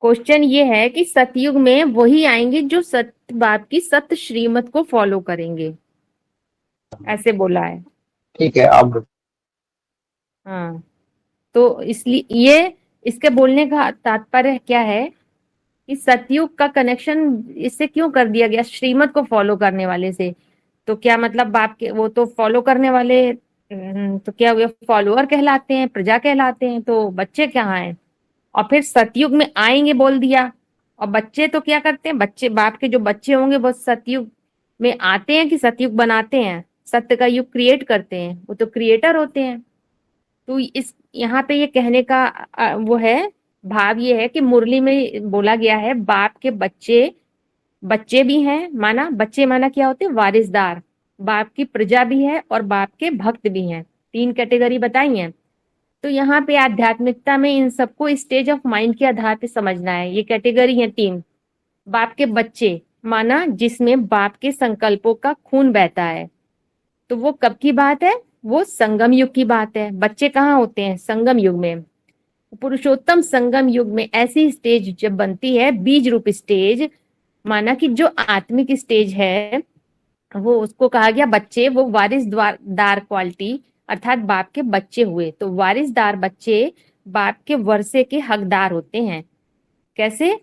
Question ये है कि सतयुग में वही आएंगे जो सत्य बाप की सत्य श्रीमत को फॉलो करेंगे, ऐसे बोला है। ठीक है, अब हाँ, तो इसलिए ये इसके बोलने का तात्पर्य क्या है कि सतयुग का कनेक्शन इससे क्यों कर दिया गया, श्रीमत को फॉलो करने वाले से। तो क्या मतलब बाप के वो तो फॉलो करने वाले, तो क्या वे फॉलोअर कहलाते हैं, प्रजा कहलाते हैं, तो बच्चे कहाँ हैं। और फिर सतयुग में आएंगे बोल दिया, और बच्चे तो क्या करते हैं, बच्चे बाप के जो बच्चे होंगे वो सतयुग में आते हैं कि सतयुग बनाते हैं, सत्य का युग क्रिएट करते हैं, वो तो क्रिएटर होते हैं। तो इस यहाँ पे ये कहने का वो है, भाव ये है कि मुरली में बोला गया है बाप के बच्चे, बच्चे भी हैं, माना बच्चे माना क्या होते हैं, वारिसदार, बाप की प्रजा भी है और बाप के भक्त भी हैं, तीन कैटेगरी बताई हैं। तो यहाँ पे आध्यात्मिकता में इन सबको स्टेज ऑफ माइंड के आधार पे समझना है। ये कैटेगरी है तीन। बाप के बच्चे माना जिसमें बाप के संकल्पों का खून बहता है, तो वो कब की बात है, वो संगम युग की बात है। बच्चे कहाँ होते हैं, संगम युग में। पुरुषोत्तम संगम युग में ऐसी स्टेज जब बनती है, बीज रूप स्टेज, माना कि जो आत्मिक स्टेज है वो उसको कहा गया बच्चे, वो वारिसदार क्वालिटी अर्थात बाप के बच्चे हुए। तो वारिसदार बच्चे बाप के वर्षे के हकदार होते हैं। कैसे,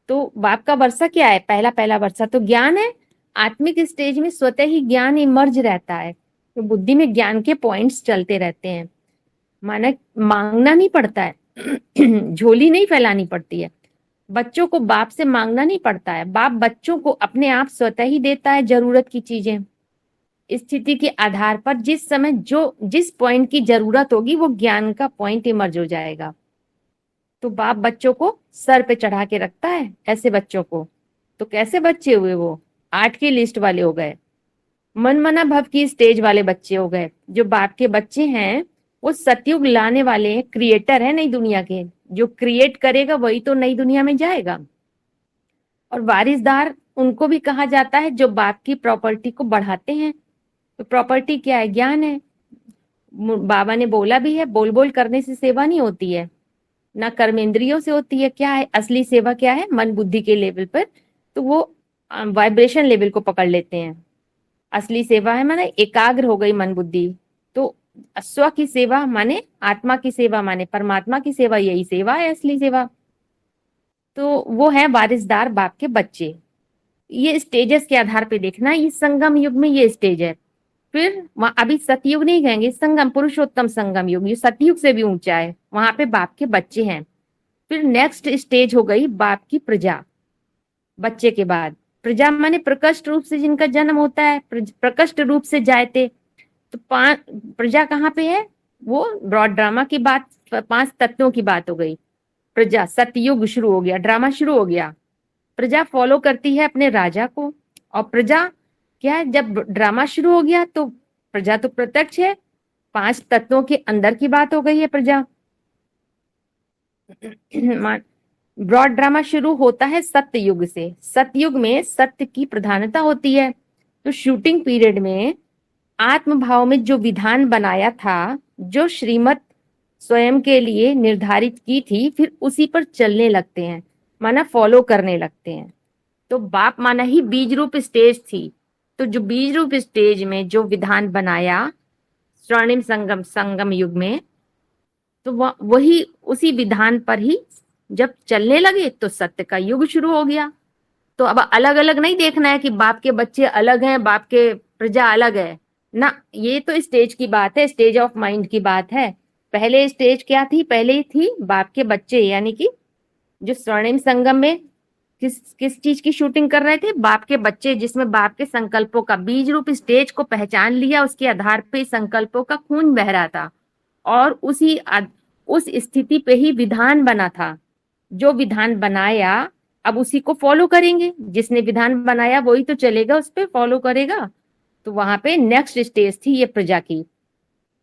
तो बाप का वर्षा क्या है, पहला पहला वर्षा तो ज्ञान है। आत्मिक स्टेज में स्वतः ही ज्ञान इमर्ज रहता है, तो बुद्धि में ज्ञान के पॉइंट्स चलते रहते हैं, माना मांगना नहीं पड़ता है झोली नहीं फैलानी पड़ती है। बच्चों को बाप से मांगना नहीं पड़ता है, बाप बच्चों को अपने आप स्वतः ही देता है जरूरत की चीजें। स्थिति के आधार पर जिस समय जो जिस पॉइंट की जरूरत होगी वो ज्ञान का पॉइंट इमर्ज हो जाएगा। तो बाप बच्चों को सर पे चढ़ा के रखता है, ऐसे बच्चों को। तो कैसे बच्चे हुए वो, 8 की लिस्ट वाले हो गए, मन मना भव की स्टेज वाले बच्चे हो गए। जो बाप के बच्चे हैं वो सतयुग लाने वाले हैं, क्रिएटर है नई दुनिया के। जो क्रिएट करेगा वही तो नई दुनिया में जाएगा। और वारिसदार उनको भी कहा जाता है जो बाप की प्रॉपर्टी को बढ़ाते हैं। तो प्रॉपर्टी क्या है, ज्ञान है। बाबा ने बोला भी है, बोल बोल करने से सेवा नहीं होती है, ना कर्मेंद्रियों से होती है। क्या है असली सेवा, क्या है, मन बुद्धि के लेवल पर। तो वो वाइब्रेशन लेवल को पकड़ लेते हैं। असली सेवा है माने एकाग्र हो गई मन बुद्धि। तो स्व की सेवा माने आत्मा की सेवा, माने परमात्मा की सेवा, यही सेवा है असली सेवा। तो वो है वारिसदार बाप के बच्चे। ये स्टेजेस के आधार पे देखना, ये संगम युग में ये स्टेज है। फिर वहां अभी सतयुग नहीं कहेंगे, संगम पुरुषोत्तम संगम युग, ये सतयुग से भी ऊंचा है, वहां पे बाप के बच्चे हैं। फिर नेक्स्ट स्टेज हो गई बाप की प्रजा। बच्चे के बाद प्रजा माने प्रकट रूप से जिनका जन्म होता है, प्रकट रूप से जायते। तो प्रजा कहाँ पे है, वो ब्रॉड ड्रामा की बात, 5 तत्वों की बात हो गई। प्रजा, सतयुग शुरू हो गया, ड्रामा शुरू हो गया। प्रजा फॉलो करती है अपने राजा को। और प्रजा क्या है, जब ड्रामा शुरू हो गया तो प्रजा तो प्रत्यक्ष है, 5 तत्वों के अंदर की बात हो गई है प्रजा। ब्रॉड ड्रामा शुरू होता है सत्य युग से। सतयुग में सत्य की प्रधानता होती है। तो शूटिंग पीरियड में आत्म भाव में जो विधान बनाया था, जो श्रीमत स्वयं के लिए निर्धारित की थी, फिर उसी पर चलने लगते हैं, माना फॉलो करने लगते हैं। तो बाप माना ही बीज रूप स्टेज थी। तो जो बीज रूप स्टेज में जो विधान बनाया स्वर्णिम संगम संगम युग में, तो वही उसी विधान पर ही जब चलने लगे तो सत्य का युग शुरू हो गया। तो अब अलग अलग नहीं देखना है कि बाप के बच्चे अलग हैं, बाप के प्रजा अलग है ना। ये तो स्टेज की बात है, स्टेज ऑफ माइंड की बात है। पहले स्टेज क्या थी, पहले थी बाप के बच्चे, यानी कि जो स्वर्णिम संगम में किस किस चीज की शूटिंग कर रहे थे, बाप के बच्चे, जिसमें बाप के संकल्पों का बीज रूप स्टेज को पहचान लिया, उसके आधार पे संकल्पों का खून बह रहा था। और उस स्थिति पे ही विधान बना था। जो विधान बनाया अब उसी को फॉलो करेंगे, जिसने विधान बनाया वही तो चलेगा, उस पर फॉलो करेगा। तो वहां पे नेक्स्ट स्टेज थी ये प्रजा की।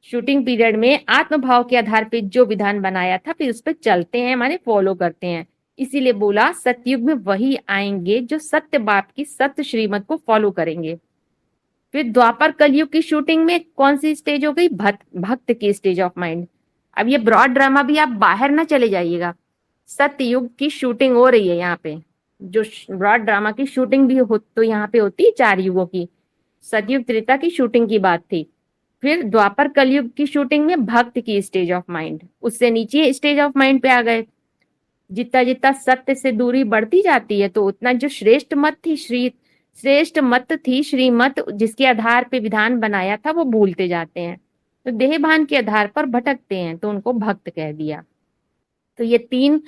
शूटिंग पीरियड में आत्मभाव के आधार पे जो विधान बनाया था फिर उस पर चलते हैं, माने फॉलो करते हैं। इसीलिए बोला सतयुग में वही आएंगे जो सत्य बाप की सत्य श्रीमत को फॉलो करेंगे। फिर द्वापर कलयुग की शूटिंग में कौन सी स्टेज हो गई, भक्त की स्टेज ऑफ माइंड। अब ये ब्रॉड ड्रामा भी आप बाहर ना चले जाइएगा, सतयुग की शूटिंग हो रही है यहाँ पे, जो ब्रॉड ड्रामा की शूटिंग भी हो तो यहाँ पे होती है 4 युगों की। सतयुग त्रेता की शूटिंग की बात थी। फिर द्वापर कलयुग की शूटिंग में भक्त की स्टेज ऑफ माइंड, उससे नीचे स्टेज ऑफ माइंड पे आ गए। जितना जितना सत्य से दूरी बढ़ती जाती है तो उतना जो श्रेष्ठ मत थी श्रीमत, जिसके आधार पे विधान बनाया था, वो भूलते जाते हैं। तो देह भान के आधार पर भटकते हैं तो उनको भक्त कह दिया। तो ये 3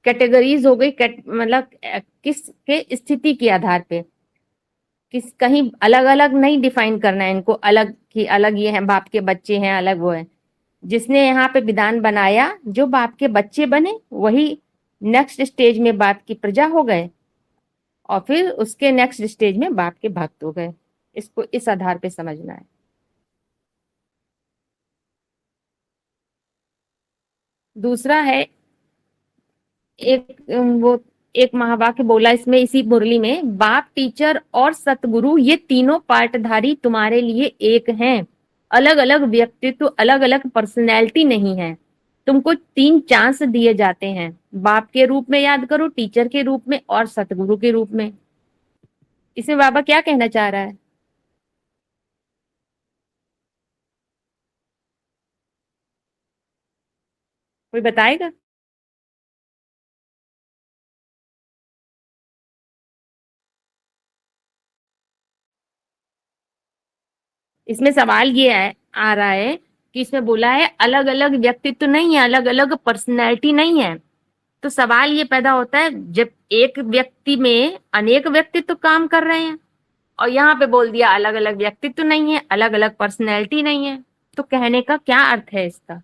कैटेगरीज हो गई, मतलब किस के स्थिति के आधार पे, किस कहीं अलग अलग नहीं डिफाइन करना है इनको, अलग कि अलग ये है बाप के बच्चे हैं, अलग वो है। जिसने यहाँ पे विधान बनाया, जो बाप के बच्चे बने वही नेक्स्ट स्टेज में बाप की प्रजा हो गए, और फिर उसके नेक्स्ट स्टेज में बाप के भक्त हो गए। इसको इस आधार पे समझना है। दूसरा है वो एक महावाक्य बोला इसमें, इसी मुरली में, बाप, टीचर और सतगुरु ये तीनों पार्टधारी तुम्हारे लिए एक हैं। अलग अलग व्यक्तित्व, अलग अलग पर्सनैलिटी नहीं है। तुमको 3 चांस दिए जाते हैं, बाप के रूप में याद करो, टीचर के रूप में और सतगुरु के रूप में। इसमें बाबा क्या कहना चाह रहा है? कोई बताएगा? इसमें सवाल ये है, आ रहा है कि इसमें बोला है अलग अलग व्यक्तित्व नहीं है, अलग अलग पर्सनैलिटी नहीं है। तो सवाल ये पैदा होता है, जब एक व्यक्ति में अनेक व्यक्तित्व काम कर रहे हैं, और यहाँ पे बोल दिया अलग अलग व्यक्तित्व नहीं है, अलग अलग पर्सनैलिटी नहीं है, तो कहने का क्या अर्थ है इसका?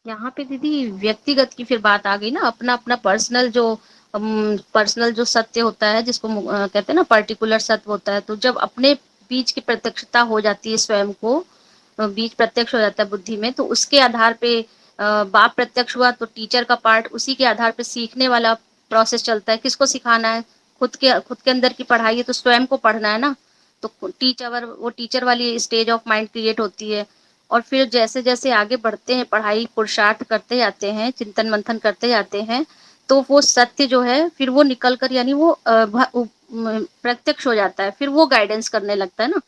यहाँ पे दीदी व्यक्तिगत की फिर बात आ गई ना, अपना अपना पर्सनल जो पर्सनल जो सत्य होता है, जिसको कहते हैं ना पर्टिकुलर सत्य होता है। तो जब अपने बीच की प्रत्यक्षता हो जाती है, स्वयं को बीज प्रत्यक्ष हो जाता है बुद्धि में, तो उसके आधार पे बाप प्रत्यक्ष हुआ तो टीचर का पार्ट, उसी के आधार पे सीखने वाला प्रोसेस चलता है। किसको सिखाना है? खुद के अंदर की पढ़ाई है तो स्वयं को पढ़ना है ना। तो टीचर वाली स्टेज ऑफ माइंड क्रिएट होती है। और फिर जैसे जैसे आगे बढ़ते हैं, पढ़ाई पुरुषार्थ करते जाते हैं, चिंतन मंथन करते जाते हैं, तो वो सत्य जो है फिर वो निकल कर, यानी वो प्रत्यक्ष हो जाता है, फिर वो गाइडेंस करने लगता है ना।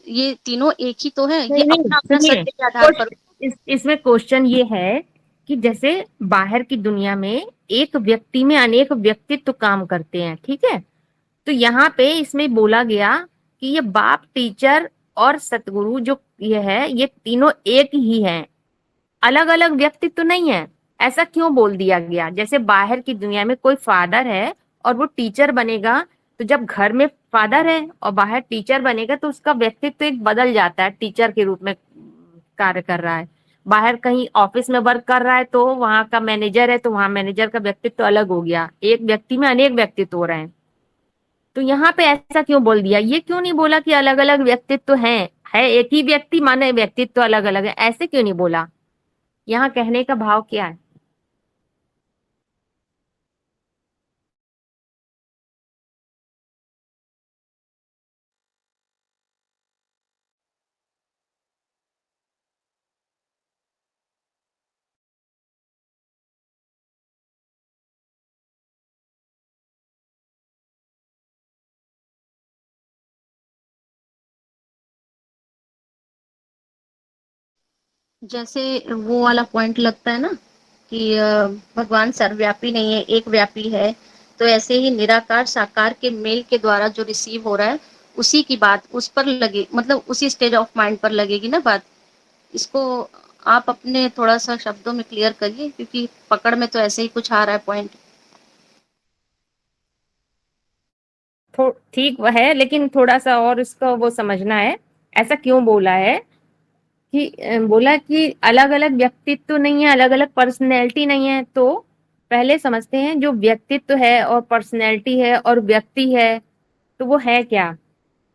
ये तीनों एक ही तो है, ये नहीं नहीं, अपना अपना सुनिए, सत्य के आधार पर। इसमें क्वेश्चन ये है कि जैसे बाहर की दुनिया में एक व्यक्ति में अनेक व्यक्तित्व काम करते हैं, ठीक है? तो यहाँ पे इसमें बोला गया कि ये बाप, टीचर और सतगुरु जो ये है, ये तीनों एक ही हैं, अलग अलग व्यक्तित्व तो नहीं है। ऐसा क्यों बोल दिया गया? जैसे बाहर की दुनिया में कोई फादर है और वो टीचर बनेगा, तो जब घर में फादर है और बाहर टीचर बनेगा तो उसका व्यक्तित्व एक बदल जाता है, टीचर के रूप में कार्य कर रहा है। बाहर कहीं ऑफिस में वर्क कर रहा है तो वहां का मैनेजर है, तो वहां मैनेजर का व्यक्तित्व अलग हो गया, एक व्यक्ति में अनेक व्यक्तित्व हो रहे हैं। तो यहाँ पे ऐसा क्यों बोल दिया? ये क्यों नहीं बोला कि अलग अलग व्यक्तित्व हैं? है एक ही व्यक्ति, माने व्यक्तित्व अलग अलग है, ऐसे क्यों नहीं बोला? यहाँ कहने का भाव क्या है? जैसे वो वाला पॉइंट लगता है ना कि भगवान सर्वव्यापी नहीं है, एक व्यापी है। तो ऐसे ही निराकार साकार के मेल के द्वारा जो रिसीव हो रहा है, उसी की बात उस पर लगे, मतलब उसी स्टेज ऑफ माइंड पर लगेगी ना बात। इसको आप अपने थोड़ा सा शब्दों में क्लियर करिए, क्योंकि पकड़ में तो ऐसे ही कुछ आ रहा है पॉइंट। ठीक वह है, लेकिन थोड़ा सा और इसको वो समझना है, ऐसा क्यों बोला है कि बोला कि अलग अलग व्यक्तित्व तो नहीं है, अलग अलग पर्सनैलिटी नहीं है। तो पहले समझते हैं, जो व्यक्तित्व है और पर्सनैलिटी है और व्यक्ति है, तो वो है क्या?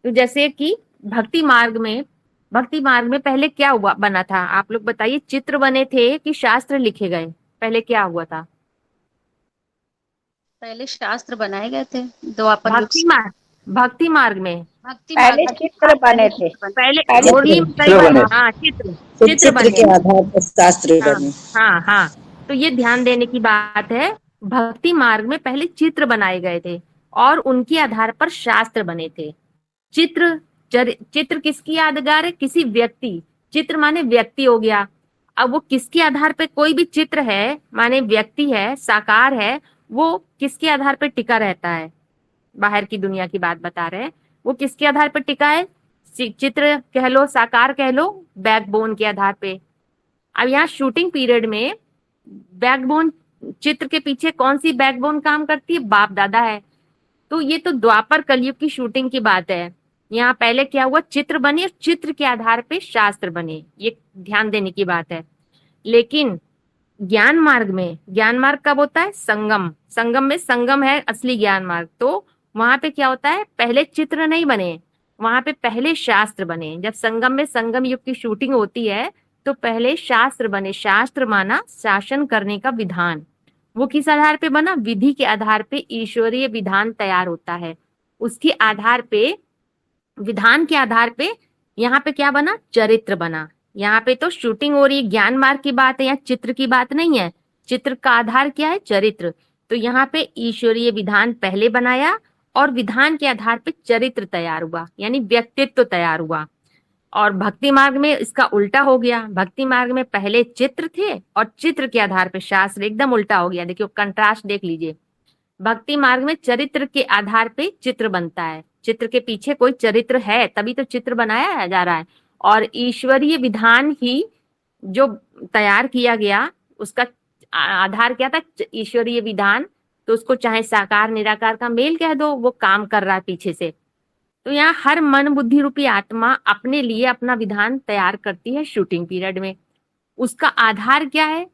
तो जैसे कि भक्ति मार्ग में भक्ति मार्ग में पहले क्या हुआ, बना था? आप लोग बताइए, चित्र बने थे कि शास्त्र लिखे गए? पहले क्या हुआ था? पहले शास्त्र बनाए गए थे द्वापर युग भक्ति से। मार्ग, भक्ति मार्ग में भक्ति मार्ग पहले में चित्र पहले बने थे। चित्र बने। पहले पहले मुरली में सही चित्र बात, बने, हाँ चित्र, फिर चित्र चित्र बने, के आधार पर शास्त्र हाँ बने। हाँ हाँ। तो ये ध्यान देने की बात है, भक्ति मार्ग में पहले चित्र बनाए गए थे और उनके आधार पर शास्त्र बने थे। चित्र, चित्र किसकी यादगार है? किसी व्यक्ति, चित्र माने व्यक्ति हो गया। अब वो किसके आधार पे, कोई भी चित्र है माने व्यक्ति है, साकार है, वो किसके आधार पे टिका रहता है? बाहर की दुनिया की बात बता रहे हैं, वो किसके आधार पर टिका है? चित्र कह लो, साकार कह लो, बैकबोन के आधार पे। अब यहाँ शूटिंग पीरियड में बैकबोन, चित्र के पीछे कौन सी बैकबोन काम करती है? बाप दादा है। तो ये तो द्वापर कलयुग की शूटिंग की बात है। यहाँ पहले क्या हुआ? चित्र बने और चित्र के आधार पे शास्त्र बने, ये ध्यान देने की बात है। लेकिन ज्ञान मार्ग में, ज्ञान मार्ग कब होता है? संगम, संगम में, संगम है असली ज्ञान मार्ग। तो वहां पे क्या होता है? पहले चित्र नहीं बने, वहां पे पहले शास्त्र बने। जब संगम में, संगम युग की शूटिंग होती है तो पहले शास्त्र बने। शास्त्र माना शासन करने का विधान। वो किस आधार पे बना? विधि के आधार पे ईश्वरीय विधान तैयार होता है, उसके आधार पे, विधान के आधार पे यहाँ पे क्या बना? चरित्र बना। यहाँ पे तो शूटिंग हो रही है, ज्ञान मार्ग की बात है, यहाँ चित्र की बात नहीं है। चित्र का आधार क्या है? चरित्र। तो यहाँ पे ईश्वरीय विधान पहले बनाया और विधान के आधार पे चरित्र तैयार हुआ, यानी व्यक्तित्व तैयार हुआ। और भक्ति मार्ग में इसका उल्टा हो गया। भक्ति मार्ग में पहले चित्र थे और चित्र के आधार पे शास्त्र, एकदम उल्टा हो गया। देखियो कंट्रास्ट देख लीजिए। भक्ति मार्ग में चरित्र के आधार पे चित्र बनता है, चित्र के पीछे कोई चरित्र है तभी तो चित्र बनाया जा रहा है। और ईश्वरीय विधान ही जो तैयार किया गया, उसका आधार क्या था? ईश्वरीय विधान। तो उसको चाहे साकार निराकार का मेल कह दो, वो काम कर रहा है पीछे से। तो यहाँ हर मन बुद्धि रूपी आत्मा अपने लिए अपना विधान तैयार करती है शूटिंग पीरियड में। उसका आधार क्या है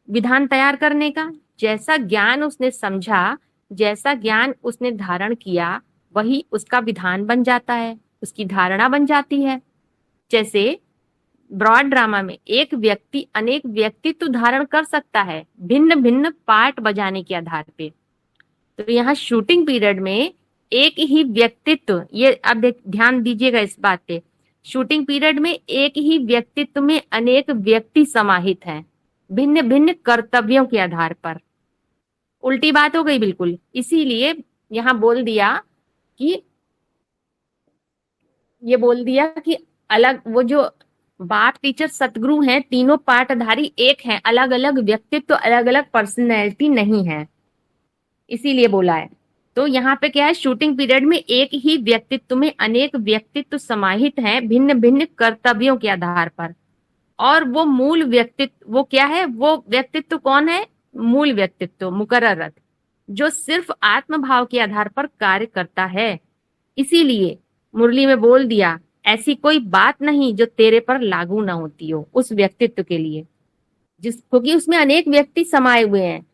विधान तैयार करने का? जैसा ज्ञान उसने समझा, जैसा ज्ञान उसने धारण किया, वही उसका विधान बन जाता है, उसकी धारणा बन जाती है। जैसे ब्रॉड ड्रामा में एक व्यक्ति अनेक व्यक्तित्व धारण कर सकता है भिन्न भिन्न पार्ट बजाने के आधार पे। तो यहाँ शूटिंग पीरियड में एक ही व्यक्तित्व, ये अब ध्यान दीजिएगा इस बात पे, शूटिंग पीरियड में एक ही व्यक्तित्व में अनेक व्यक्ति समाहित हैं भिन्न भिन्न कर्तव्यों के आधार पर। उल्टी बात हो गई बिल्कुल। इसीलिए यहाँ बोल दिया कि, ये बोल दिया कि अलग, वो जो बाप टीचर सतगुरु हैं, तीनों पाठधारी एक हैं, अलग अलग व्यक्तित्व, अलग अलग पर्सनैलिटी नहीं है, इसीलिए बोला है। तो यहाँ पे क्या है? शूटिंग पीरियड में एक ही व्यक्तित्व में अनेक व्यक्तित्व समाहित हैं भिन्न भिन्न कर्तव्यों के आधार पर। और वो मूल व्यक्तित्व वो क्या है? वो व्यक्तित्व कौन है? मूल व्यक्तित्व मुकर्रर, जो सिर्फ आत्मभाव के आधार पर कार्य करता है। इसीलिए मुरली में बोल दिया, ऐसी कोई बात नहीं जो तेरे पर लागू ना होती हो उस व्यक्तित्व के लिए, क्योंकि उसमें अनेक व्यक्ति समाये हुए हैं।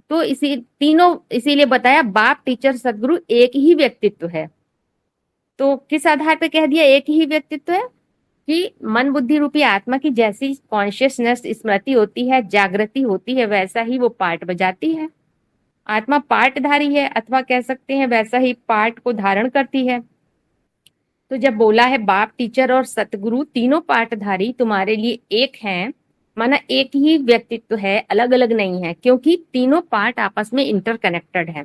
तो इसी तीनों, इसीलिए बताया बाप टीचर सदगुरु एक ही व्यक्तित्व है। तो किस आधार पे कह दिया एक ही व्यक्तित्व है? कि मन बुद्धि रूपी आत्मा की जैसी कॉन्शियसनेस स्मृति होती है, जागृति होती है, वैसा ही वो पार्ट बजाती है। आत्मा पार्टधारी है, अथवा कह सकते हैं वैसा ही पार्ट को धारण करती है। तो जब बोला है बाप टीचर और सतगुरु तीनों पार्टधारी तुम्हारे लिए एक हैं, माना एक ही व्यक्तित्व है, अलग अलग नहीं है, क्योंकि तीनों पार्ट आपस में इंटरकनेक्टेड है।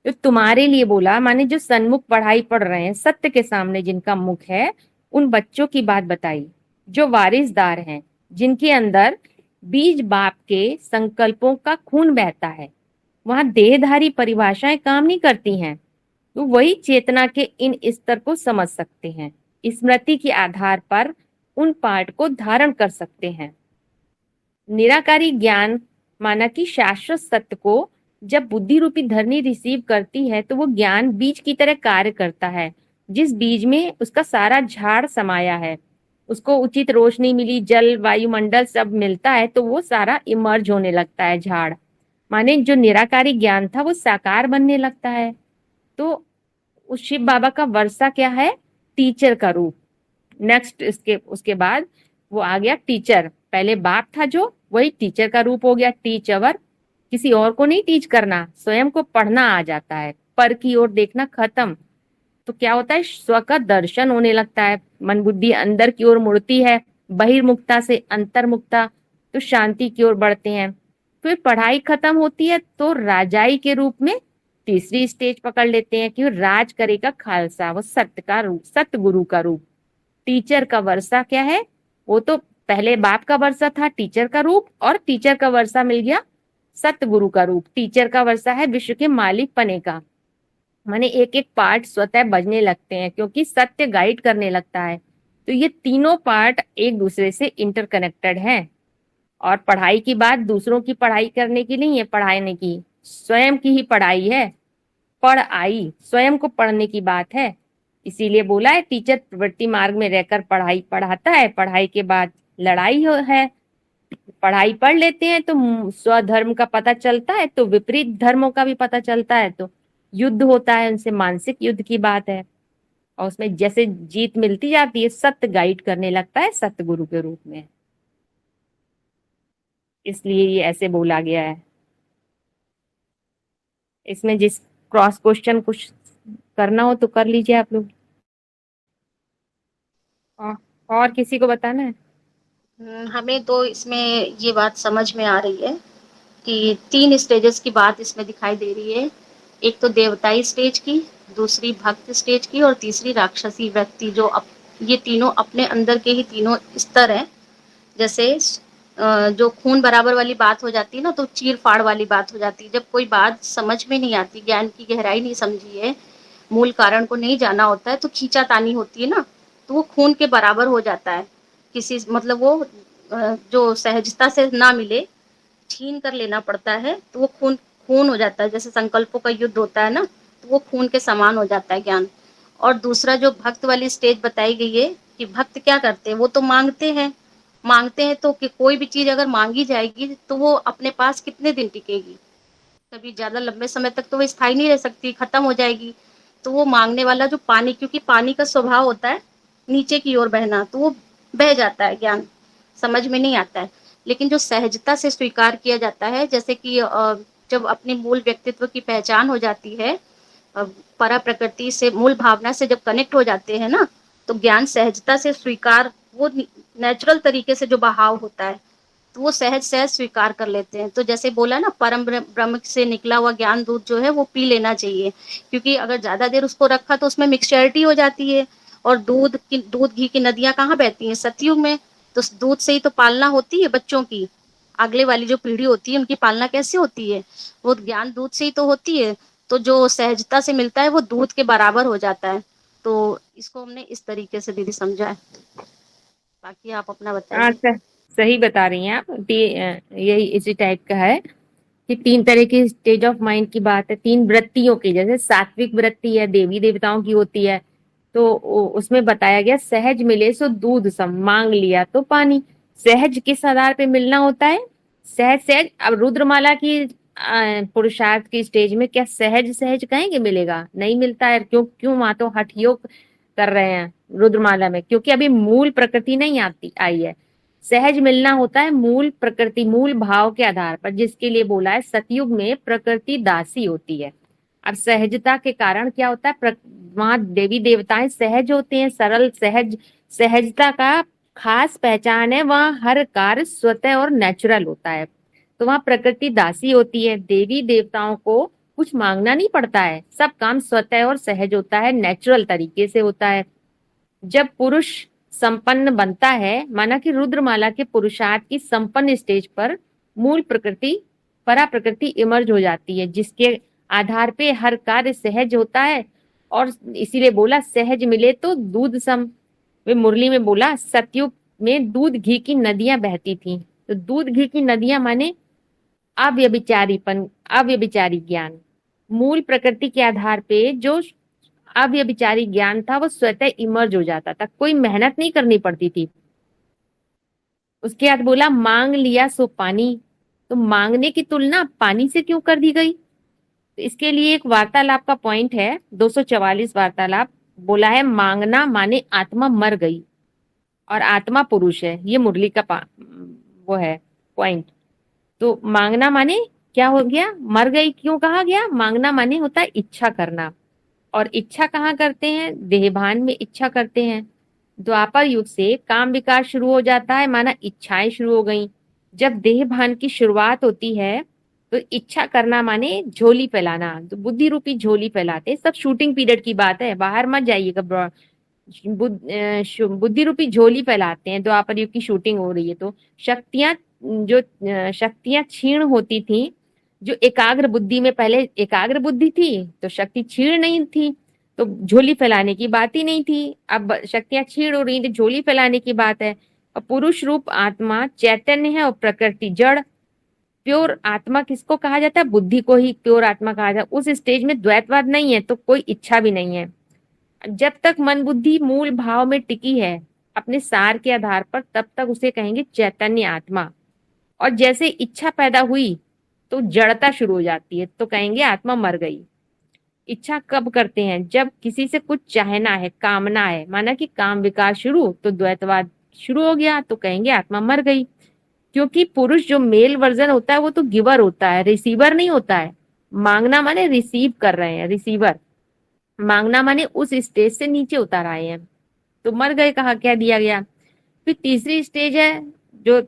तो तुम्हारे लिए बोला, माने जो सन्मुख पढ़ाई पढ़ रहे हैं, सत्य के सामने जिनका मुख है, उन बच्चों की बात बताई जो वारिसदार हैं, जिनके अंदर बीज बाप के संकल्पों का खून बहता है। वहां देहधारी परिभाषाएं काम नहीं करती हैं, तो वही चेतना के इन स्तर को समझ सकते हैं, स्मृति के आधार पर उन पाठ को धारण कर सकते हैं। निराकारी ज्ञान माना कि शाश्वत सत्य को जब बुद्धि रूपी धरनी रिसीव करती है तो वो ज्ञान बीज की तरह कार्य करता है। जिस बीज में उसका सारा झाड़ समाया है, उसको उचित रोशनी मिली, जल वायुमंडल सब मिलता है, तो वो सारा इमर्ज होने लगता है झाड़। माने जो निराकारी ज्ञान था वो साकार बनने लगता है। तो उस शिव बाबा का वर्षा क्या है? टीचर का रूप। नेक्स्ट उसके बाद वो आ गया टीचर। पहले बाप था जो, वही टीचर का रूप हो गया, टीच अवर किसी और को नहीं टीच करना, स्वयं को पढ़ना आ जाता है, पर की ओर देखना खत्म। तो क्या होता है, स्व का दर्शन होने लगता है, मन बुद्धि अंदर की ओर मुड़ती है, बहिर्मुखता से अंतर्मुखता, तो शांति की ओर बढ़ते हैं। फिर पढ़ाई खत्म होती है तो राजाई के रूप में तीसरी स्टेज पकड़ लेते हैं कि राज करेगा खालसा, वो सत्य का रूप, सत्य गुरु का रूप। टीचर का वर्षा क्या है, वो तो पहले बाप का वर्षा था टीचर का रूप, और टीचर का वर्षा मिल गया सत्य गुरु का रूप। टीचर का वर्षा है विश्व के मालिक पने का, माने एक एक पार्ट स्वतः बजने लगते हैं क्योंकि सत्य गाइड करने लगता है। तो ये तीनों पार्ट एक दूसरे से इंटरकनेक्टेड हैं। और पढ़ाई की बात दूसरों की पढ़ाई करने की नहीं है, पढ़ाने की स्वयं की ही पढ़ाई है। पढ़ आई, स्वयं को पढ़ने की बात है। इसीलिए बोला है टीचर प्रवृत्ति मार्ग में रहकर पढ़ाई पढ़ाता है, पढ़ाई के बाद लड़ाई है। पढ़ाई पढ़ लेते हैं तो स्वधर्म का पता चलता है, तो विपरीत धर्मों का भी पता चलता है, तो युद्ध होता है उनसे, मानसिक युद्ध की बात है। और उसमें जैसे जीत मिलती जाती है, सत्य गाइड करने लगता है सत्य गुरु के रूप में। इसलिए ये ऐसे बोला गया है। इसमें जिस क्रॉस क्वेश्चन कुछ करना हो तो कर लीजिए आप लोग। और, और किसी को बताना है? हमें तो इसमें ये बात समझ में आ रही है कि 3 स्टेजेस की बात इसमें दिखाई दे रही है। एक तो देवताई स्टेज की, दूसरी भक्त स्टेज की, और तीसरी राक्षसी व्यक्ति, जो ये तीनों अपने अंदर के ही तीनों स्तर हैं। जैसे जो खून बराबर वाली बात हो जाती है ना, तो चीर फाड़ वाली बात हो जाती है। जब कोई बात समझ में नहीं आती, ज्ञान की गहराई नहीं समझी है, मूल कारण को नहीं जाना होता है, तो खींचातानी होती है ना, तो वो खून के बराबर हो जाता है। किसी मतलब वो जो सहजता से ना मिले, छीन कर लेना पड़ता है, तो वो खून खून हो जाता है। जैसे संकल्पों का युद्ध होता है ना, तो वो खून के समान हो जाता है ज्ञान। और दूसरा जो भक्त वाली स्टेज बताई गई है कि भक्त क्या करते हैं, वो तो मांगते हैं तो कि कोई भी चीज अगर मांगी जाएगी तो वो अपने पास कितने दिन टिकेगी, कभी ज्यादा लंबे समय तक तो वो स्थायी नहीं रह सकती, खत्म हो जाएगी। तो वो मांगने वाला जो पानी, क्योंकि पानी का स्वभाव होता है नीचे की ओर बहना, तो वो बह जाता है, ज्ञान समझ में नहीं आता है। लेकिन जो सहजता से स्वीकार किया जाता है, जैसे कि जब अपने मूल व्यक्तित्व की पहचान हो जाती है, परा प्रकृति से, मूल भावना से जब कनेक्ट हो जाते हैं ना, तो ज्ञान सहजता से स्वीकार, वो नेचुरल तरीके से जो बहाव होता है, तो वो सहज सहज स्वीकार कर लेते हैं। तो जैसे बोला ना, परम ब्रह्म से निकला हुआ ज्ञान दूध जो है वो पी लेना चाहिए, क्योंकि अगर ज्यादा देर उसको रखा तो उसमें मिक्सचरिटी हो जाती है। और दूध घी की नदियां कहाँ बहती हैं, सतयुग में। तो दूध से ही तो पालना होती है बच्चों की, अगले वाली जो पीढ़ी होती है उनकी पालना कैसे होती है, वो ज्ञान दूध से ही तो होती है। तो जो सहजता से मिलता है वो दूध के बराबर हो जाता है। तो इसको हमने इस तरीके से दीदी समझा है। बाकी आप अपना हाँ बताइए। सही बता रही हैं आप। यही इसी टाइप का है कि 3 तरह की स्टेज ऑफ माइंड की बात है, 3 वृत्तियों की। जैसे सात्विक वृत्ति है, देवी देवताओं की होती है, तो उसमें बताया गया सहज मिले सो दूध सम, मांग लिया तो पानी। सहज किस आधार पे मिलना होता है, सहज सहज। अब रुद्रमाला की पुरुषार्थ की स्टेज में क्या सहज सहज कहेंगे मिलेगा, नहीं मिलता है। क्यों क्यों वहां तो हठ योग कर रहे हैं रुद्रमाला में, क्योंकि अभी मूल प्रकृति नहीं आती आई है। सहज मिलना होता है मूल प्रकृति, मूल भाव के आधार पर, जिसके लिए बोला है सतयुग में प्रकृति दासी होती है। अब सहजता के कारण क्या होता है, वहां देवी देवताएं सहज होते हैं, सरल सहज। सहजता का खास पहचान है, वहां हर कार्य स्वतः और नेचुरल होता है। तो वहां प्रकृति दासी होती है, देवी देवताओं को कुछ मांगना नहीं पड़ता है, सब काम स्वतः और सहज होता है, नेचुरल तरीके से होता है। जब पुरुष संपन्न बनता है, माना कि रुद्रमाला के पुरुषार्थ की संपन्न स्टेज पर मूल प्रकृति, परा प्रकृति इमर्ज हो जाती है, जिसके आधार पे हर कार्य सहज होता है। और इसीलिए बोला सहज मिले तो दूध सम। वे मुरली में बोला सतयुग में दूध घी की नदियां बहती थी। तो दूध घी की नदियां माने अव्यभिचारीपन, अव्यभिचारी ज्ञान। मूल प्रकृति के आधार पे जो अव्यभिचारी ज्ञान था वो स्वतः इमर्ज हो जाता था, कोई मेहनत नहीं करनी पड़ती थी। उसके बाद बोला मांग लिया सो पानी। तो मांगने की तुलना पानी से क्यों कर दी गई? तो इसके लिए एक वार्तालाप का पॉइंट है, 244 वार्तालाप। बोला है मांगना माने आत्मा मर गई और आत्मा पुरुष है, ये मुरली का वो है पॉइंट। तो मांगना माने क्या हो गया, मर गई। क्यों कहा गया? मांगना माने होता है इच्छा करना, और इच्छा कहाँ करते हैं? देहभान में इच्छा करते हैं। द्वापर युग से काम विकार शुरू हो जाता है, माना इच्छाएं शुरू हो गई। जब देह भान की शुरुआत होती है तो इच्छा करना माने झोली फैलाना, तो बुद्धि रूपी झोली फैलाते हैं। सब शूटिंग पीरियड की बात है, बाहर मत जाइएगा। बुद्धि रूपी झोली फैलाते हैं, द्वापर युग की शूटिंग हो रही है तो शक्तियां, जो शक्तियां क्षीण होती थी, जो एकाग्र बुद्धि में पहले एकाग्र बुद्धि थी तो शक्ति क्षीण नहीं थी, तो झोली फैलाने की बात ही नहीं थी। अब शक्तियां क्षीण हो रही तो झोली फैलाने की बात है। और पुरुष रूप आत्मा चैतन्य है और प्रकृति जड़। प्योर आत्मा किसको कहा जाता है? बुद्धि को ही प्योर आत्मा कहा जाता है। उस स्टेज में द्वैतवाद नहीं है तो कोई इच्छा भी नहीं है। जब तक मन बुद्धि मूल भाव में टिकी है अपने सार के आधार पर, तब तक उसे कहेंगे चैतन्य आत्मा। और जैसे इच्छा पैदा हुई तो जड़ता शुरू हो जाती है, तो कहेंगे आत्मा मर गई। इच्छा कब करते हैं? जब किसी से कुछ चाहना है, कामना है, माना कि काम विकार शुरू, तो द्वैतवाद शुरू हो गया, तो कहेंगे आत्मा मर गई। क्योंकि पुरुष जो मेल वर्जन होता है वो तो गिवर होता है, रिसीवर नहीं होता है। मांगना माने रिसीव कर रहे हैं, रिसीवर। मांगना माने उस स्टेज से नीचे उतर आए हैं, तो मर गए कहा, कह दिया गया। फिर तीसरी स्टेज है जो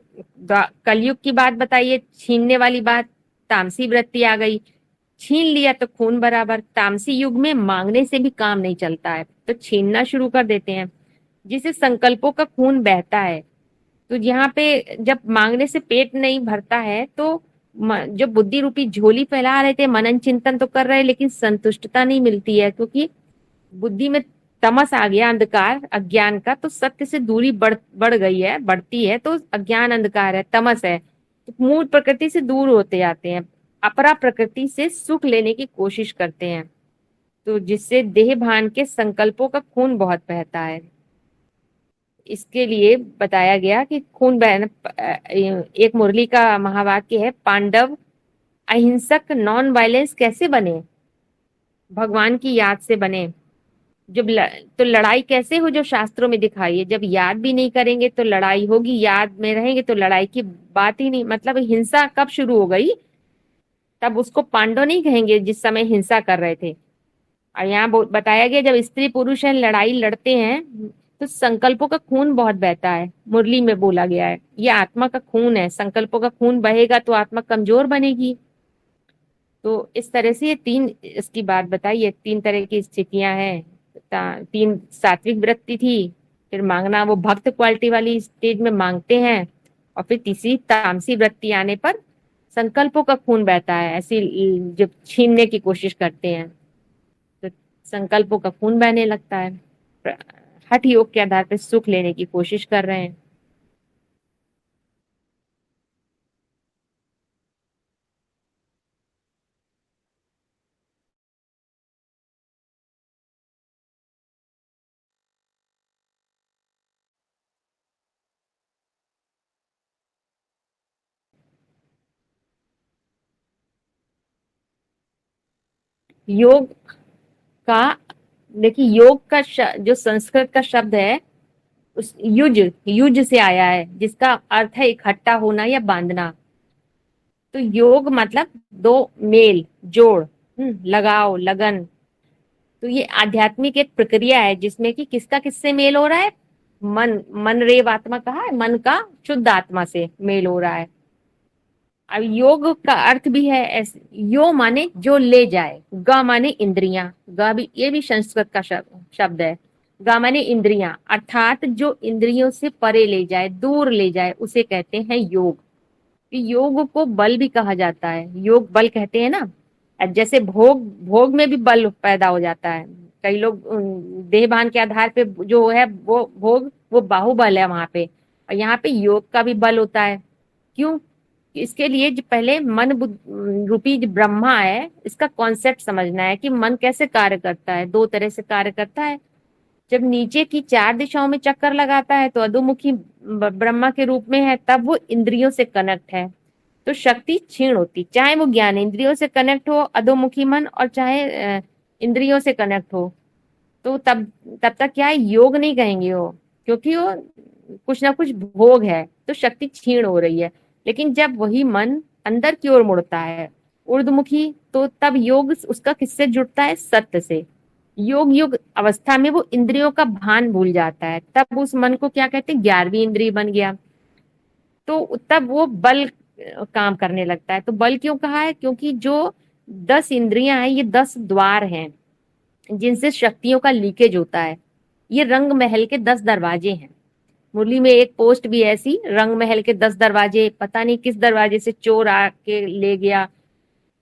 कलयुग की बात बताइए, छीनने वाली बात। तामसी वृत्ति आ गई, छीन लिया तो खून बराबर। तामसी युग में मांगने से भी काम नहीं चलता है तो छीनना शुरू कर देते हैं, जिसे संकल्पों का खून बहता है। तो यहाँ पे जब मांगने से पेट नहीं भरता है तो जो बुद्धि रूपी झोली फैला रहे थे, मनन चिंतन तो कर रहे हैं लेकिन संतुष्टता नहीं मिलती है, क्योंकि बुद्धि में तमस आ गया, अंधकार अज्ञान का, तो सत्य से दूरी बढ़ गई है, बढ़ती है, तो अज्ञान अंधकार है, तमस है, तो मूल प्रकृति से दूर होते जाते हैं, अपरा प्रकृति से सुख लेने की कोशिश करते हैं, तो जिससे देह भान के संकल्पों का खून बहुत बहता है। इसके लिए बताया गया कि खून बहन, एक मुरली का महावाक्य है, पांडव अहिंसक नॉन वायलेंस कैसे बने? भगवान की याद से बने। जब तो लड़ाई कैसे हो? जो शास्त्रों में दिखाई है। जब याद भी नहीं करेंगे तो लड़ाई होगी, याद में रहेंगे तो लड़ाई की बात ही नहीं। मतलब हिंसा कब शुरू हो गई? तब उसको पांडव नहीं कहेंगे जिस समय हिंसा कर रहे थे। और यहाँ बताया गया जब स्त्री पुरुष है लड़ाई लड़ते हैं तो संकल्पों का खून बहुत बहता है। मुरली में बोला गया है ये आत्मा का खून है, संकल्पों का खून बहेगा तो आत्मा कमजोर बनेगी। तो इस तरह से ये तीन इसकी बात बताई है, तीन तरह की स्थितियां हैं। तीन सात्विक वृत्ति थी, फिर मांगना वो भक्त क्वालिटी वाली स्टेज में मांगते हैं, और फिर तीसरी तामसी वृत्ति आने पर संकल्पों का खून बहता है, ऐसी जब छीनने की कोशिश करते हैं तो संकल्पों का खून बहने लगता है। हठ योग के आधार पर सुख लेने की कोशिश कर रहे हैं। योग का, देखिए योग का जो संस्कृत का शब्द है उस युज युज से आया है, जिसका अर्थ है इकट्ठा होना या बांधना। तो योग मतलब दो, मेल जोड़, लगाव लगन। तो ये आध्यात्मिक एक प्रक्रिया है जिसमें कि किसका किससे मेल हो रहा है? मन रेव आत्मा कहा है, मन का शुद्ध आत्मा से मेल हो रहा है। अब योग का अर्थ भी है ऐसे, यो माने जो ले जाए, ग माने इंद्रियां, ग भी ये भी संस्कृत का शब्द है। ग माने इंद्रियां, अर्थात जो इंद्रियों से परे ले जाए, दूर ले जाए, उसे कहते हैं योग। योग को बल भी कहा जाता है, योग बल कहते हैं ना। जैसे भोग, भोग में भी बल पैदा हो जाता है। कई लोग देहभान के आधार पे जो है वो भोग, वो बाहुबल है वहां पे, और यहाँ पे योग का भी बल होता है। क्यों? इसके लिए जो पहले मन रूपी जो ब्रह्मा है, इसका कॉन्सेप्ट समझना है कि मन कैसे कार्य करता है। दो तरह से कार्य करता है। जब नीचे की चार दिशाओं में चक्कर लगाता है तो अधोमुखी ब्रह्मा के रूप में है, तब वो इंद्रियों से कनेक्ट है तो शक्ति क्षीण होती। चाहे वो ज्ञान इंद्रियों से कनेक्ट हो अधोमुखी मन, और चाहे इंद्रियों से कनेक्ट हो, तो तब तब तक क्या है, योग नहीं कहेंगे वो, क्योंकि वो कुछ ना कुछ भोग है तो शक्ति क्षीण हो रही है। लेकिन जब वही मन अंदर की ओर मुड़ता है, ऊर्ध्वमुखी, तो तब योग उसका किससे जुड़ता है? सत्य से। योग युग अवस्था में वो इंद्रियों का भान भूल जाता है, तब उस मन को क्या कहते हैं? 11वीं इंद्रिय बन गया। तो तब वो बल काम करने लगता है। तो बल क्यों कहा है? क्योंकि जो 10 इंद्रियां हैं, ये 10 द्वार हैं जिनसे शक्तियों का लीकेज होता है। ये रंग महल के 10 दरवाजे हैं। मुरली में एक पोस्ट भी ऐसी, रंग महल के 10 दरवाजे, पता नहीं किस दरवाजे से चोर आके ले गया।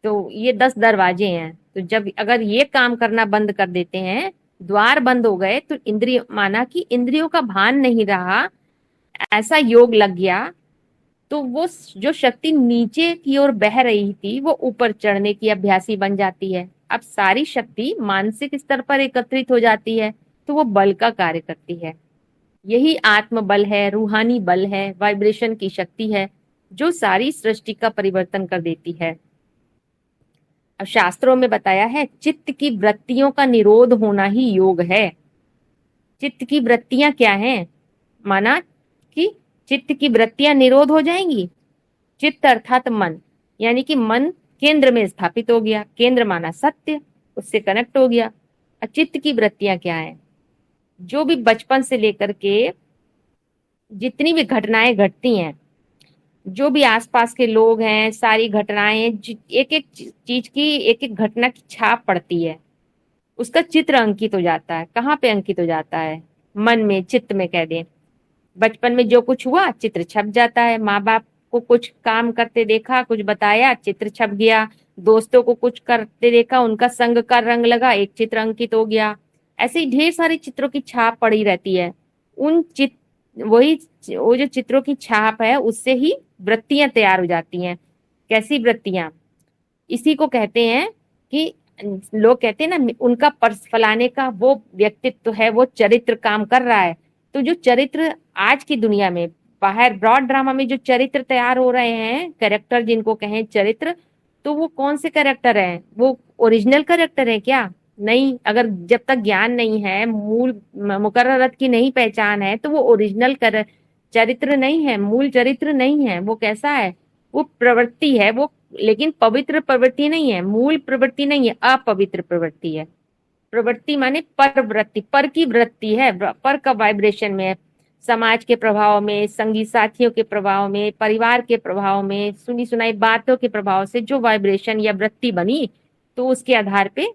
तो ये 10 दरवाजे हैं। तो जब अगर ये काम करना बंद कर देते हैं, द्वार बंद हो गए, तो इंद्रिय, माना कि इंद्रियों का भान नहीं रहा, ऐसा योग लग गया, तो वो जो शक्ति नीचे की ओर बह रही थी वो ऊपर चढ़ने की अभ्यासी बन जाती है। अब सारी शक्ति मानसिक स्तर पर एकत्रित हो जाती है, तो वो बल का कार्य करती है। यही आत्म बल है, रूहानी बल है, वाइब्रेशन की शक्ति है, जो सारी सृष्टि का परिवर्तन कर देती है। अब शास्त्रों में बताया है, चित्त की वृत्तियों का निरोध होना ही योग है। चित्त की वृत्तियां क्या हैं? माना कि चित्त की वृत्तियां निरोध हो जाएंगी। चित्त अर्थात मन, यानी कि मन केंद्र में स्थापित हो गया। केंद्र माना सत्य, उससे कनेक्ट हो गया। और चित्त की वृत्तियां क्या है? जो भी बचपन से लेकर के जितनी भी घटनाएं घटती हैं, जो भी आसपास के लोग हैं, सारी घटनाएं, एक एक चीज की, एक एक घटना की छाप पड़ती है, उसका चित्र अंकित हो जाता है। कहाँ पे अंकित हो जाता है? मन में, चित्त में कह दें। बचपन में जो कुछ हुआ चित्र छप जाता है। माँ बाप को कुछ काम करते देखा, कुछ बताया, चित्र छप गया। दोस्तों को कुछ करते देखा, उनका संग का रंग लगा, एक चित्र अंकित हो गया। ऐसे ही ढेर सारे चित्रों की छाप पड़ी रहती है। उन चित्र, वही वो जो चित्रों की छाप है, उससे ही वृत्तियां तैयार हो जाती हैं। कैसी वृत्तियां? इसी को कहते हैं कि लोग कहते हैं ना, उनका पर्स फलाने का वो व्यक्तित्व है, वो चरित्र काम कर रहा है। तो जो चरित्र आज की दुनिया में, बाहर ब्रॉड ड्रामा में जो चरित्र तैयार हो रहे हैं, कैरेक्टर जिनको कहें चरित्र, तो वो कौन से कैरेक्टर हैं? वो ओरिजिनल कैरेक्टर है क्या? नहीं। अगर जब तक ज्ञान नहीं है, मूल मुकर्ररत की नहीं पहचान है, तो वो ओरिजिनल चरित्र नहीं है, मूल चरित्र नहीं है। वो कैसा है? वो प्रवृत्ति है वो, लेकिन पवित्र प्रवृत्ति नहीं है, मूल प्रवृत्ति नहीं है, अपवित्र प्रवृत्ति है। प्रवृत्ति माने पर वृत्ति, पर की वृत्ति है, पर का वाइब्रेशन में है। समाज के प्रभाव में, संगी साथियों के प्रभाव में, परिवार के प्रभाव में, सुनी सुनाई बातों के प्रभाव से जो वाइब्रेशन या वृत्ति बनी, तो उसके आधार पे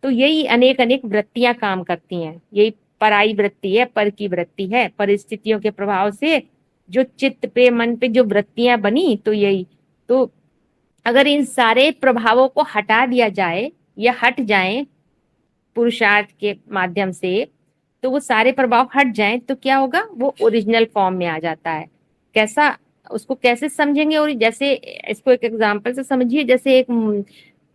तो यही अनेक अनेक वृत्तियां काम करती हैं। यही पराई वृत्ति है, पर की वृत्ति है। परिस्थितियों के प्रभाव से जो चित्त पे, मन पे जो वृत्तियां बनी, तो यही। तो अगर इन सारे प्रभावों को हटा दिया जाए या हट जाए पुरुषार्थ के माध्यम से, तो वो सारे प्रभाव हट जाएं, तो क्या होगा? वो ओरिजिनल फॉर्म में आ जाता है। कैसा? उसको कैसे समझेंगे? और जैसे इसको एक एग्जांपल से समझिए। जैसे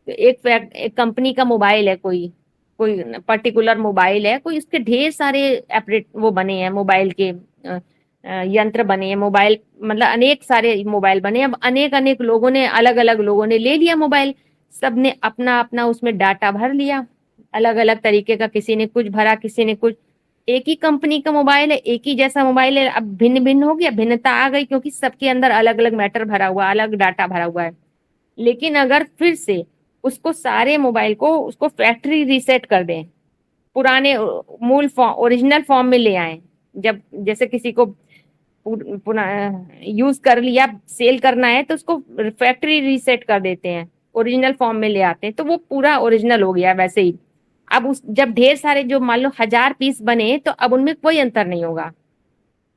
एक कंपनी का मोबाइल है, कोई कोई पर्टिकुलर मोबाइल है, कोई, उसके ढेर सारे एपरेट वो बने हैं, मोबाइल के यंत्र बने हैं। मोबाइल मतलब अनेक सारे मोबाइल बने। अब अनेक अनेक लोगों ने, अलग अलग लोगों ने ले लिया मोबाइल, सबने अपना अपना उसमें डाटा भर लिया, अलग अलग तरीके का। किसी ने कुछ भरा, किसी ने कुछ। एक ही कंपनी का मोबाइल है, एक ही जैसा मोबाइल है, अब भिन्न भिन्न हो गया, भिन्नता आ गई, क्योंकि सबके अंदर अलग अलग मैटर भरा हुआ, अलग डाटा भरा हुआ है। लेकिन अगर फिर से उसको, सारे मोबाइल को, उसको फैक्ट्री रीसेट कर दें, पुराने मूल फॉर्म, ओरिजिनल फॉर्म में ले आए। जब जैसे किसी को यूज कर लिया, सेल करना है, तो उसको फैक्ट्री रीसेट कर देते हैं, ओरिजिनल फॉर्म में ले आते हैं, तो वो पूरा ओरिजिनल हो गया। वैसे ही अब जब ढेर सारे, जो मान लो 1000 पीस बने, तो अब उनमें कोई अंतर नहीं होगा।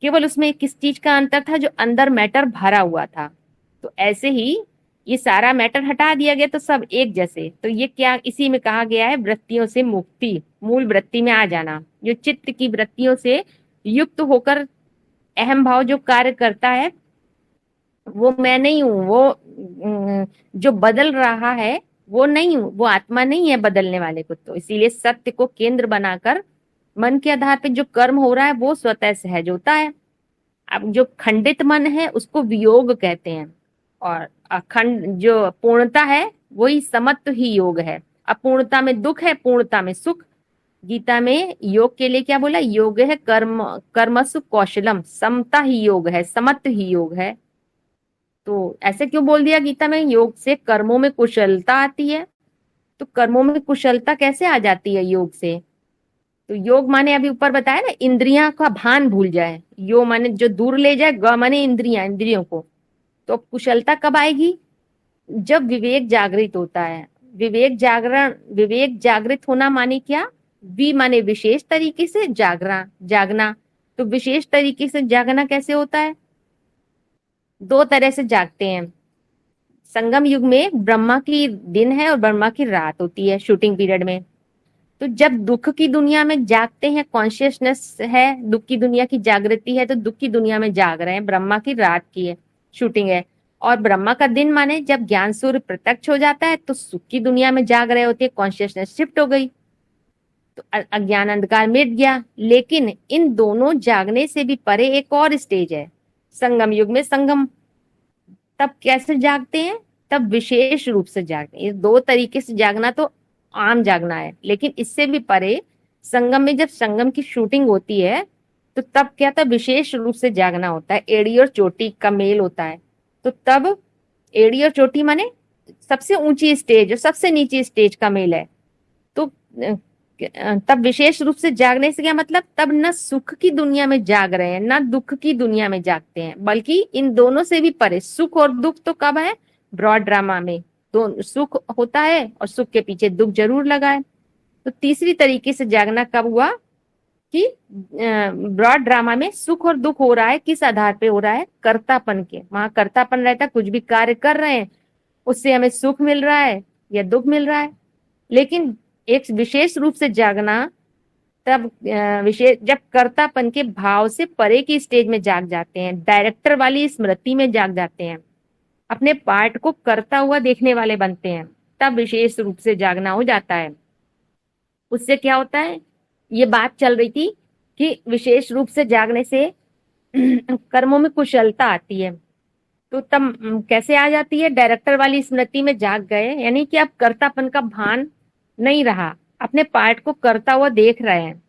केवल उसमें किस चीज का अंतर था? जो अंदर मैटर भरा हुआ था। तो ऐसे ही ये सारा मैटर हटा दिया गया, तो सब एक जैसे। तो ये क्या, इसी में कहा गया है वृत्तियों से मुक्ति, मूल वृत्ति में आ जाना। जो चित्त की वृत्तियों से युक्त होकर अहम भाव जो कार्य करता है, वो मैं नहीं हूं, वो जो बदल रहा है वो नहीं हूं, वो आत्मा नहीं है बदलने वाले को। तो इसीलिए सत्य को केंद्र बनाकर मन के आधार पे जो कर्म हो रहा है, वो स्वतः सहज होता है। अब जो खंडित मन है, उसको वियोग कहते हैं। और अखंड, जो पूर्णता है, वही समत्व ही योग है। अपूर्णता में दुख है, पूर्णता में सुख। गीता में योग के लिए क्या बोला? योग है कर्म, कर्मसु कौशलम, समता ही योग है, समत्व ही योग है। तो ऐसे क्यों बोल दिया गीता में योग से कर्मों में कुशलता आती है? तो कर्मों में कुशलता कैसे आ जाती है योग से? तो योग माने अभी ऊपर बताया ना, इंद्रियां का भान भूल जाए, योग माने जो दूर ले जाए, ग माने इंद्रियां, इंद्रियों को। तो कुशलता कब आएगी? जब विवेक जागृत होता है। विवेक जागृत होना माने क्या? वी माने विशेष तरीके से जागना। तो विशेष तरीके से जागना कैसे होता है? दो तरह से जागते हैं। संगम युग में ब्रह्मा की दिन है और ब्रह्मा की रात होती है शूटिंग पीरियड में। तो जब दुख की दुनिया में जागते हैं, कॉन्शियसनेस है, दुख की दुनिया की जागृति है, तो दुख की दुनिया में जाग रहे हैं, ब्रह्मा की रात की है, शूटिंग है। और ब्रह्मा का दिन माने जब ज्ञान सूर्य प्रत्यक्ष हो जाता है तो सुख की दुनिया में जाग रहे होते हैं, कॉन्शियसनेस शिफ्ट हो गई, तो अज्ञान अंधकार मिट गया। लेकिन इन दोनों जागने से भी परे एक और स्टेज है संगम युग में। संगम तब कैसे जागते हैं? तब विशेष रूप से जागते हैं। ये दो तरीके से जागना तो आम जागना है, लेकिन इससे भी परे संगम में जब संगम की शूटिंग होती है तो तब क्या था? विशेष रूप से जागना होता है, एड़ी और चोटी का मेल होता है। तो तब एड़ी और चोटी माने सबसे ऊंची स्टेज और सबसे नीची स्टेज का मेल है। तो तब विशेष रूप से जागने से क्या मतलब? तब न सुख की दुनिया में जाग रहे हैं न दुख की दुनिया में जागते हैं, बल्कि इन दोनों से भी परे। सुख और दुख तो कब है? ब्रॉड ड्रामा में तो सुख होता है और सुख के पीछे दुख जरूर लगा है। तो तीसरी तरीके से जागना कब हुआ कि ब्रॉड ड्रामा में सुख और दुख हो रहा है, किस आधार पे हो रहा है? कर्तापन के। वहां कर्तापन रहता है, कुछ भी कार्य कर रहे हैं उससे हमें सुख मिल रहा है या दुख मिल रहा है। लेकिन एक विशेष रूप से जागना तब विशेष जब कर्तापन के भाव से परे की स्टेज में जाग जाते हैं, डायरेक्टर वाली स्मृति में जाग जाते हैं, अपने पार्ट को करता हुआ देखने वाले बनते हैं, तब विशेष रूप से जागना हो जाता है। उससे क्या होता है? ये बात चल रही थी कि विशेष रूप से जागने से कर्मों में कुशलता आती है। तो तब कैसे आ जाती है? डायरेक्टर वाली स्मृति में जाग गए, यानी कि अब कर्तापन का भान नहीं रहा, अपने पार्ट को करता हुआ देख रहे हैं।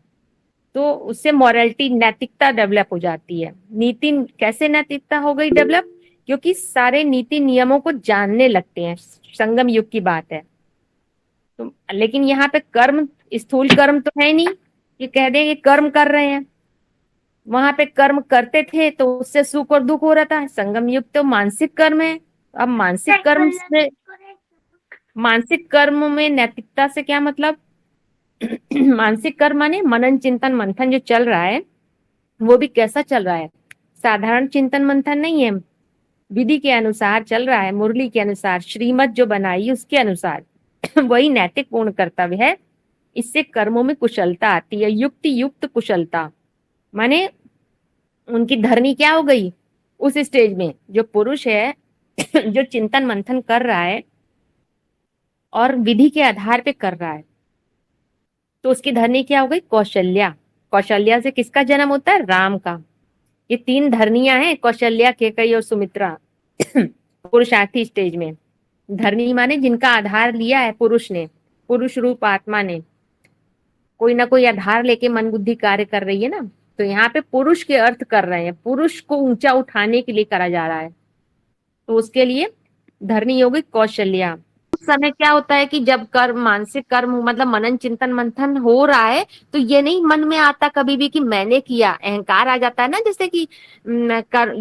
तो उससे मॉरलिटी, नैतिकता डेवलप हो जाती है। नीति कैसे नैतिकता हो गई डेवलप? क्योंकि सारे नीति नियमों को जानने लगते हैं। संगम युग की बात है। तो लेकिन यहाँ पे कर्म, स्थूल कर्म तो है नहीं कि कह दें कि कर्म कर रहे हैं। वहां पे कर्म करते थे तो उससे सुख और दुख हो रहा था। संगम युग तो मानसिक कर्म है। अब मानसिक कर्म में नैतिकता से क्या मतलब? मानसिक कर्म माने मनन चिंतन मंथन जो चल रहा है वो भी कैसा चल रहा है? साधारण चिंतन मंथन नहीं है, विधि के अनुसार चल रहा है, मुरली के अनुसार, श्रीमत जो बनाई उसके अनुसार। वही नैतिक पूर्ण कर्तव्य है। इससे कर्मों में कुशलता आती है, युक्ति युक्त कुशलता। माने उनकी धरनी क्या हो गई उस स्टेज में? जो पुरुष है जो चिंतन मंथन कर रहा है और विधि के आधार पे कर रहा है, तो उसकी धरनी क्या हो गई? कौशल्या। कौशल्या से किसका जन्म होता है? राम का। ये तीन धरनियां हैं, कौशल्या, केकई और सुमित्रा। पुरुषार्थी स्टेज में धरनी माने जिनका आधार लिया है पुरुष ने, पुरुष रूप आत्मा ने कोई ना कोई आधार लेके मन बुद्धि कार्य कर रही है ना। तो यहाँ पे पुरुष के अर्थ कर रहे हैं, पुरुष को ऊंचा उठाने के लिए करा जा रहा है। तो उसके लिए धरनी हो गई कौशल्या। उस समय क्या होता है कि जब कर्म, मानसिक कर्म मतलब मनन चिंतन मंथन हो रहा है, तो ये नहीं मन में आता कभी भी कि मैंने किया। अहंकार आ जाता है ना, जैसे कि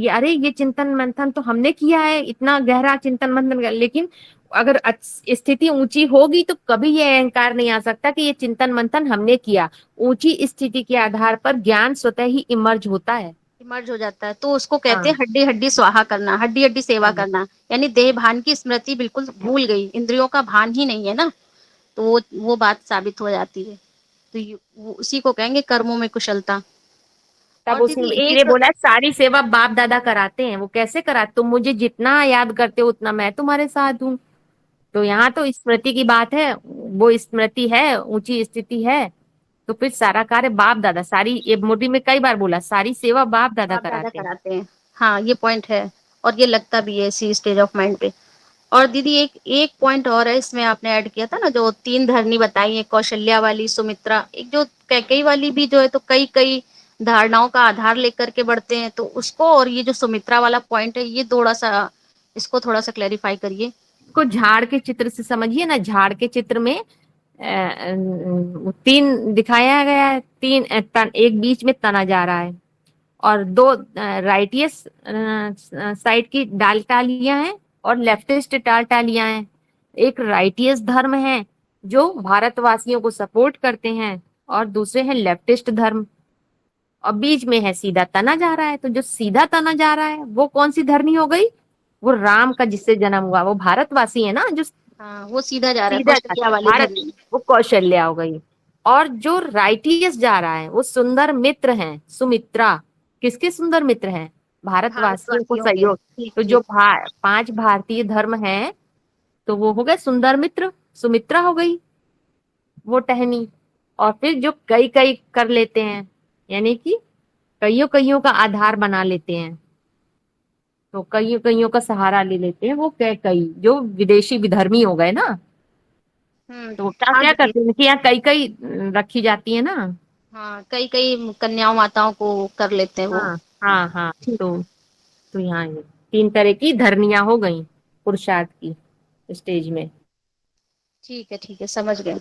अरे ये चिंतन मंथन तो हमने किया है, इतना गहरा चिंतन मंथन। लेकिन अगर स्थिति ऊंची होगी तो कभी ये अहंकार नहीं आ सकता कि ये चिंतन मंथन हमने किया। ऊंची स्थिति के आधार पर ज्ञान स्वतः ही इमर्ज होता है, इमर्ज हो जाता है। तो उसको कहते हैं हाँ। हड्डी हड्डी स्वाहा करना, हड्डी हड्डी सेवा करना। यानी देह भान की स्मृति बिल्कुल भूल गई, इंद्रियों का भान ही नहीं है ना, तो वो बात साबित हो जाती है। तो उसी को कहेंगे कर्मों में कुशलता। तब और उसने दीदी इसलिए एक, बोला सारी सेवा बाप दादा कराते हैं। वो कैसे कराते? तुम मुझे जितना याद करते हो उतना मैं तुम्हारे साथ हूँ। तो यहाँ तो स्मृति की बात है, वो स्मृति है, ऊंची स्थिति है, तो फिर सारा कार्य बाप दादा, सारी, ये मुरली में कई बार बोला, सारी सेवा बाप दादा बाप दादा कराते हैं। कराते हैं। हाँ, ये पॉइंट है और ये लगता भी है इसी स्टेज ऑफ माइंड पे। और दीदी एक एक पॉइंट और है इसमें, आपने ऐड किया था ना जो तीन धरनी बताई है, कौशल्या वाली, सुमित्रा, एक जो कैकेयी वाली भी जो है, तो कई कई धारणाओं का आधार लेकर के बढ़ते हैं, तो उसको, और ये जो सुमित्रा वाला पॉइंट है, ये थोड़ा सा इसको थोड़ा सा क्लेरिफाई करिए। को झाड़ के चित्र से समझिए ना, झाड़ के चित्र में तीन दिखाया गया है, तीन एक बीच में तना जा रहा है, और दो राइटियस साइड की डाल टालियां हैं और लेफ्टिस्ट डाल टालियां हैं। एक राइटियस धर्म है जो भारतवासियों को सपोर्ट करते हैं, और दूसरे हैं लेफ्टिस्ट धर्म, और बीच में है सीधा तना जा रहा है। तो जो सीधा तना जा रहा है वो कौन सी धरनी हो गई? वो राम का जिससे जन्म हुआ, वो भारतवासी है ना जो हाँ, वो सीधा जा रहा है, सीधा कौशल्या जाता है वाली भारत, धरनी। वो कौशल्या हो गई। और जो राइटियस जा रहा है वो सुंदर मित्र हैं, सुमित्रा। किसके सुंदर मित्र हैं? भारतवासियों को भारतवासियों के, सहयोग। ठीक तो जो ठीक। पांच भारतीय धर्म हैं, तो वो हो गए सुंदर मित्र, सुमित्रा हो गई वो टहनी। और फिर जो कई कई कर लेते हैं, यानी कि कईयों कईयों का आधार बना लेते हैं, तो कईयों कईयों का सहारा ले लेते हैं, वो कई कई जो विदेशी विधर्मी हो गए ना। हम्म। तो क्या हाँ क्या दीदी। करते हैं कि यहाँ कई कई रखी जाती है ना। हाँ, कई कई कन्याओं माताओं को कर लेते हैं वो। हाँ हाँ हाँ। ठीक। तो यहाँ ये तीन तरह की धरनियां हो गई पुरुषार्थ की स्टेज में। ठीक है, ठीक है, समझ गए।